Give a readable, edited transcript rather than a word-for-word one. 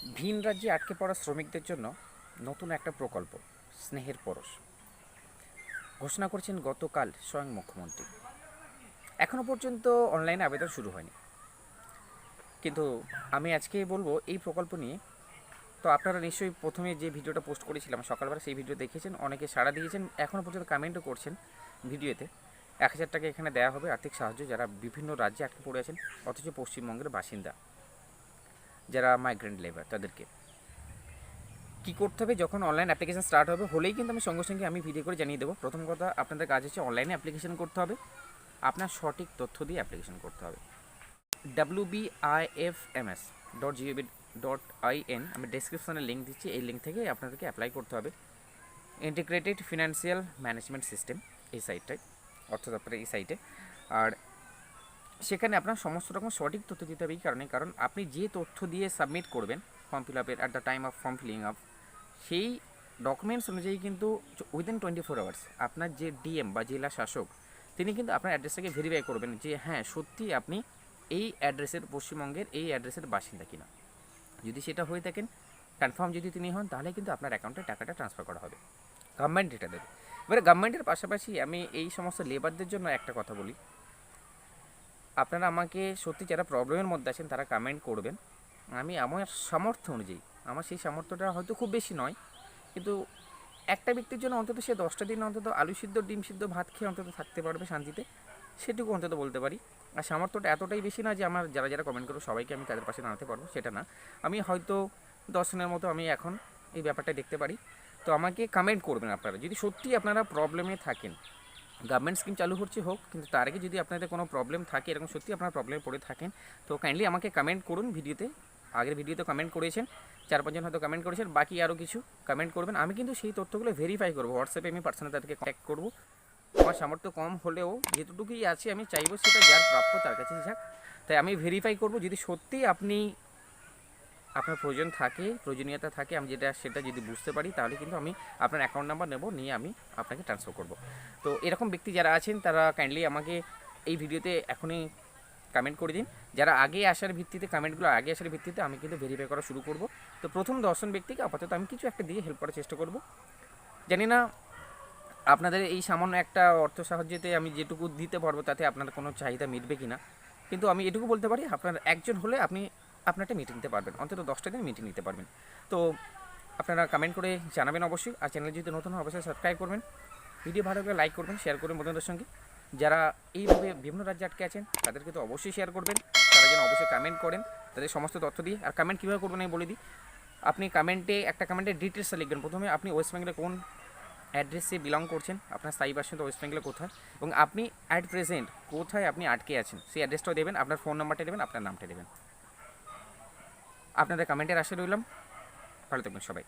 ভিন রাজ্যে আটকে পড়া শ্রমিকদের জন্য নতুন একটা প্রকল্প স্নেহের পরশ ঘোষণা করেছেন গতকাল স্বয়ং মুখ্যমন্ত্রী। এখনও পর্যন্ত অনলাইনে আবেদন শুরু হয়নি, কিন্তু আমি আজকে বলবো এই প্রকল্প নিয়ে। তো আপনারা নিশ্চয়ই প্রথমে যে ভিডিওটা পোস্ট করেছিলাম সকালবেলা, সেই ভিডিও দেখেছেন, অনেকে সাড়া দিয়েছেন, এখনও পর্যন্ত কমেন্টও করছেন ভিডিওতে। 1,000 টাকা এখানে দেওয়া হবে আর্থিক সাহায্য যারা বিভিন্ন রাজ্যে আটকে পড়ে আছেন, অথচ পশ্চিমবঙ্গের বাসিন্দা, যারা মাইগ্রেন্ট লেবার, তাদেরকে কী করতে হবে যখন অনলাইন অ্যাপ্লিকেশন স্টার্ট হবে হলেই কিন্তু আমি সঙ্গে সঙ্গে আমি ভিডিও করে জানিয়ে দেবো। প্রথম কথা, আপনাদের কাজ হচ্ছে অনলাইনে অ্যাপ্লিকেশন করতে হবে, আপনার সঠিক তথ্য দিয়ে অ্যাপ্লিকেশন করতে হবে। wbifms.gov.in আমি ডেসক্রিপশনে লিঙ্ক দিচ্ছি, এই লিঙ্ক থেকে আপনাদেরকে অ্যাপ্লাই করতে হবে। ইন্টিগ্রেটেড ফিনান্সিয়াল ম্যানেজমেন্ট সিস্টেম এই সাইটটায়, অর্থাৎ আপনার এই সাইটে। আর সেখানে আপনার সমস্ত রকম সঠিক তথ্য দিতে হবে, এই কারণ আপনি যে তথ্য দিয়ে সাবমিট করবেন ফর্ম ফিল আপের at the time of form filling up, সেই ডকুমেন্টস অনুযায়ী কিন্তু উইদিন 24 আওয়ার্স আপনার যে ডিএম বা জেলা শাসক, তিনি কিন্তু আপনার অ্যাড্রেসটাকে ভেরিফাই করবেন যে হ্যাঁ সত্যি আপনি এই অ্যাড্রেসের, পশ্চিমবঙ্গের এই অ্যাড্রেসের বাসিন্দা কিনা। যদি সেটা হয়ে থাকেন, কনফার্ম যদি তিনি হন, তাহলে কিন্তু আপনার অ্যাকাউন্টে টাকাটা ট্রান্সফার করা হবে, গভর্নমেন্ট এটা দেবে। এবারে গভর্নমেন্টের পাশাপাশি আমি এই সমস্ত লেবারদের জন্য একটা কথা বলি, আপনারা আমাকে সত্যি যারা প্রবলেমের মধ্যে আছেন তারা কমেন্ট করবেন, আমি আমার সামর্থ্য অনুযায়ী, আমার সেই সামর্থ্যটা হয়তো খুব বেশি নয়, কিন্তু একটা ব্যক্তির জন্য অন্তত সে 10টা দিন অন্তত আলু সিদ্ধ, ডিম সিদ্ধ, ভাত খেয়ে অন্তত থাকতে পারবে শান্তিতে, সেটুকু অন্তত বলতে পারি। আর সামর্থ্যটা এতটাই বেশি না যে আমার যারা যারা কমেন্ট করবো সবাইকে আমি তাদের পাশে দাঁড়াতে পারবো, সেটা না। আমি হয়তো 10 জনের মতো আমি এখন এই ব্যাপারটা দেখতে পারি। তো আমাকে কমেন্ট করবেন আপনারা যদি সত্যি আপনারা প্রবলেমে থাকেন। গভর্নমেন্ট স্কিম চালু হচ্ছে হোক, কিন্তু তার আগে যদি আপনাদের কোনো প্রবলেম থাকে, এরকম সত্যি আপনারা প্রবলেমে পড়ে থাকেন, তো কাইন্ডলি আমাকে কমেন্ট করুন। ভিডিওতে, আগের ভিডিওতে কমেন্ট করেছেন 4-5 জন হয়তো কমেন্ট করেছেন, বাকি আরও কিছু কমেন্ট করবেন। আমি কিন্তু সেই তথ্যগুলো ভেরিফাই করবো, হোয়াটসঅ্যাপে আমি পার্সোনালি তাদেরকে কন্ট্যাক্ট করবো। আমার সামর্থ্য কম হলেও যেটুকুই আছে আমি চাইবো সেটা যার প্রাপ্য তার কাছে যাক, তাই আমি ভেরিফাই করব। যদি সত্যি আপনার প্রয়োজন থাকে, প্রয়োজনীয়তা থাকে, আমি সেটা যদি বুঝতে পারি, তাহলে কিন্তু আমি আপনার অ্যাকাউন্ট নাম্বার নেব, নিয়ে আমি আপনাকে ট্রান্সফার করব। তো এরকম ব্যক্তি যারা আছেন তারা কাইন্ডলি আমাকে এই ভিডিওতে এখনই কমেন্ট করে দিন। যারা আগে আসার ভিত্তিতে, কমেন্টগুলো আগে আসার ভিত্তিতে আমি কিন্তু ভেরিফাই করা শুরু করব। তো প্রথম 10 জন ব্যক্তিকে আপাতত আমি কিছু একটা দিয়ে হেল্প করার চেষ্টা করব। জানি না আপনাদের এই সামান্য একটা অর্থ সাহায্যতে আমি যেটুকু দিতে পারবো তাতে আপনার কোনো চাহিদা মিটবে কি না, কিন্তু আমি এটুকু বলতে পারি আপনার একজন হলে আপনি আপনারটা মিটিং নিতে পারবেন, অন্তত 10টা দিন মিটিং নিতে পারবেন। তো আপনারা কমেন্ট করে জানাবেন অবশ্যই। আর চ্যানেল যদি নতুন হয় অবশ্যই সাবস্ক্রাইব করবেন, ভিডিও ভালো লাগলে লাইক করবেন, শেয়ার করবেন বন্ধুদের সঙ্গে। যারা এইভাবে বিভিন্ন রাজ্যে আটকে আছেন তাদেরকে তো অবশ্যই শেয়ার করবেন, তারা যেন অবশ্যই কমেন্ট করেন তাদের সমস্ত তথ্য দিয়ে। আর কমেন্ট কীভাবে করবেন আমি বলে দিই, আপনি একটা কমেন্টের ডিটেলসটা লিখবেন। প্রথমে আপনি ওয়েস্ট বেঙ্গলে কোন অ্যাড্রেসে বিলং করছেন, আপনার স্থায়ী বাসিন্দা ওয়েস্ট বেঙ্গলে কোথায়, এবং আপনি অ্যাট প্রেজেন্ট কোথায় আপনি আটকে আছেন সেই অ্যাড্রেসটাও দেবেন, আপনার ফোন নাম্বারটা দেবেন, আপনার নামটা দেবেন। আপনাদের কমেন্টের আশা রইলাম, ভালো থাকবেন সবাই।